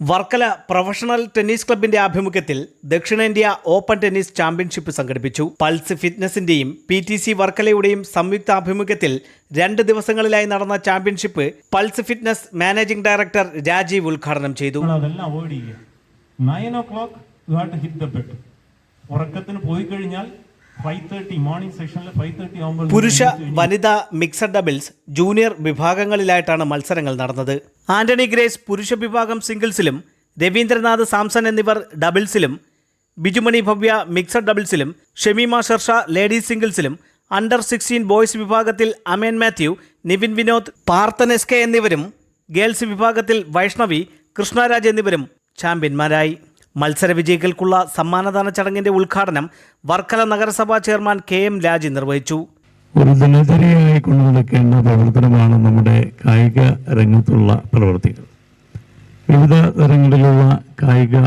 Varkala professional tennis ക്ലബിന്റെ ആഭിമുഖ്യത്തിൽ ദക്ഷിണേന്ത്യ ഓപ്പൺ ടെന്നീസ് ചാമ്പ്യൻഷിപ്പ് സംഘടിപ്പിച്ചു. പൾസ് ഫിറ്റ്നസിന്റെയും PTC വർക്കലയുടെയും സംയുക്ത ആഭിമുഖ്യത്തിൽ 2 ദിവസങ്ങളിലായി നടന്ന championship pulse fitness managing director Rajeev ഉദ്ഘാടനം ചെയ്തു. പുരുഷ വനിതാ മിക്സഡ് ഡബിൾസ് ജൂനിയർ വിഭാഗങ്ങളിലായിട്ടാണ് മത്സരങ്ങൾ നടന്നത്. ആന്റണി ഗ്രേസ് പുരുഷ വിഭാഗം സിംഗിൾസിലും രവീന്ദ്രനാഥ് സാംസൺ എന്നിവർ ഡബിൾസിലും, ബിജുമണി ഭവ്യ മിക്സഡ് ഡബിൾസിലും, ഷമീമ ഷർഷ ലേഡീസ് സിംഗിൾസിലും, അണ്ടർ 16 ബോയ്സ് വിഭാഗത്തിൽ അമേൻ മാത്യു, നിവിൻ വിനോദ്, പാർത്ഥൻ SK എന്നിവരും, ഗേൾസ് വിഭാഗത്തിൽ വൈഷ്ണവി, കൃഷ്ണരാജ് എന്നിവരും ചാമ്പ്യന്മാരായി. മത്സര വിജയികൾക്കുള്ള സമ്മാനദാന ചടങ്ങിന്റെ ഉദ്ഘാടനം വർക്കല നഗരസഭാ ചെയർമാൻ KM രാജി നിർവഹിച്ചു. ഒരു ദിനചര്യയായി കൊണ്ടുനടക്കേണ്ട പ്രവർത്തനമാണ് നമ്മുടെ കായിക രംഗത്തുള്ള പ്രവൃത്തികൾ. വിവിധ തരങ്ങളിലുള്ള കായിക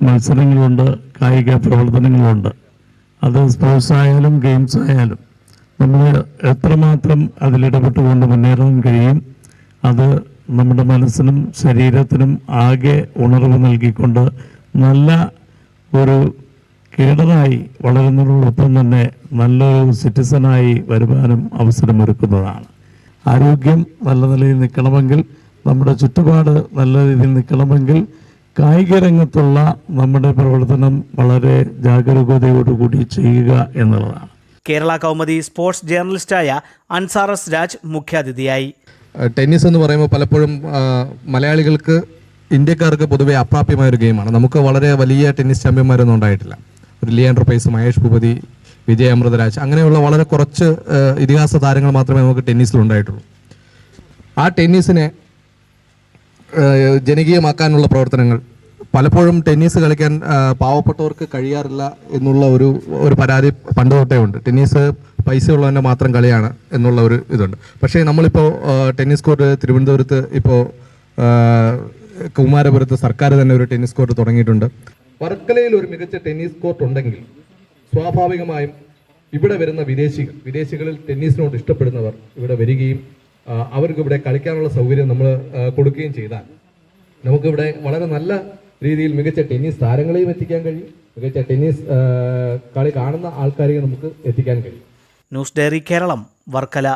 മത്സരങ്ങളുണ്ട്, കായിക പ്രവർത്തനങ്ങളുണ്ട്. അത് സ്പോർട്സ് ആയാലും ഗെയിംസ് ആയാലും നമ്മൾ എത്രമാത്രം അതിലിടപെട്ടുകൊണ്ട് മുന്നേറാൻ കഴിയും, അത് നമ്മുടെ മനസ്സിനും ശരീരത്തിനും ആകെ ഉണർവ് നൽകിക്കൊണ്ട് നല്ല ഒരു കേഡറായി വളരുന്നതോടൊപ്പം തന്നെ നല്ലൊരു സിറ്റിസണായി വരുവാനും അവസരമൊരുക്കുന്നതാണ്. ആരോഗ്യം നല്ല നിലയിൽ നിൽക്കണമെങ്കിൽ, നമ്മുടെ ചുറ്റുപാട് നല്ല രീതിയിൽ നിൽക്കണമെങ്കിൽ കായിക രംഗത്തുള്ള നമ്മുടെ പ്രവർത്തനം വളരെ ജാഗരൂകതയോടുകൂടി ചെയ്യുക എന്നുള്ളതാണ്. കേരള കൗമുദി സ്പോർട്സ് ജേർണലിസ്റ്റായ അൻസാർ S രാജ് മുഖ്യാതിഥിയായി. ടെന്നീസ് എന്ന് പറയുമ്പോൾ പലപ്പോഴും മലയാളികൾക്ക്, ഇന്ത്യക്കാർക്ക് പൊതുവെ അപ്രാപ്യമായ ഒരു ഗെയിമാണ്. നമുക്ക് വളരെ വലിയ ടെന്നീസ് ചാമ്പ്യന്മാരൊന്നും ഉണ്ടായിട്ടില്ല. ഒരു ലിയാൻഡർ പേസ്, മഹേഷ് ഭൂപതി, വിജയ് അമൃതരാജ്, അങ്ങനെയുള്ള വളരെ കുറച്ച് ഇതിഹാസ താരങ്ങൾ മാത്രമേ നമുക്ക് ടെന്നീസിൽ ഉണ്ടായിട്ടുള്ളൂ. ആ ടെന്നീസിനെ ജനകീയമാക്കാനുള്ള പ്രവർത്തനങ്ങൾ പലപ്പോഴും ടെന്നീസ് കളിക്കാൻ പാവപ്പെട്ടവർക്ക് കഴിയാറില്ല എന്നുള്ള ഒരു പരാതി പണ്ട് തൊട്ടേ ഉണ്ട്. ടെന്നീസ് പൈസയുള്ളവൻ്റെ മാത്രം കളിയാണ് എന്നുള്ള ഒരു ഇതുണ്ട്. പക്ഷേ നമ്മളിപ്പോൾ ടെന്നീസ് കോർട്ട് തിരുവനന്തപുരത്ത്, ഇപ്പോൾ കുമാരപുരത്ത് സർക്കാർ തന്നെ ഒരു ടെന്നീസ് കോർട്ട് തുടങ്ങിയിട്ടുണ്ട്. വർക്കലയിൽ ഒരു മികച്ച ടെന്നീസ് കോർട്ട് ഉണ്ടെങ്കിൽ സ്വാഭാവികമായും ഇവിടെ വരുന്ന വിദേശികളിൽ ടെന്നീസിനോട് ഇഷ്ടപ്പെടുന്നവർ ഇവിടെ വരികയും അവർക്ക് ഇവിടെ കളിക്കാനുള്ള സൗകര്യം നമ്മൾ കൊടുക്കുകയും ചെയ്താൽ നമുക്കിവിടെ വളരെ നല്ല രീതിയിൽ മികച്ച ടെന്നീസ് താരങ്ങളെയും എത്തിക്കാൻ കഴിയും, മികച്ച ടെന്നീസ് കളി കാണുന്ന ആൾക്കാരെയും നമുക്ക് എത്തിക്കാൻ കഴിയും. News diary Keralam, Varkala.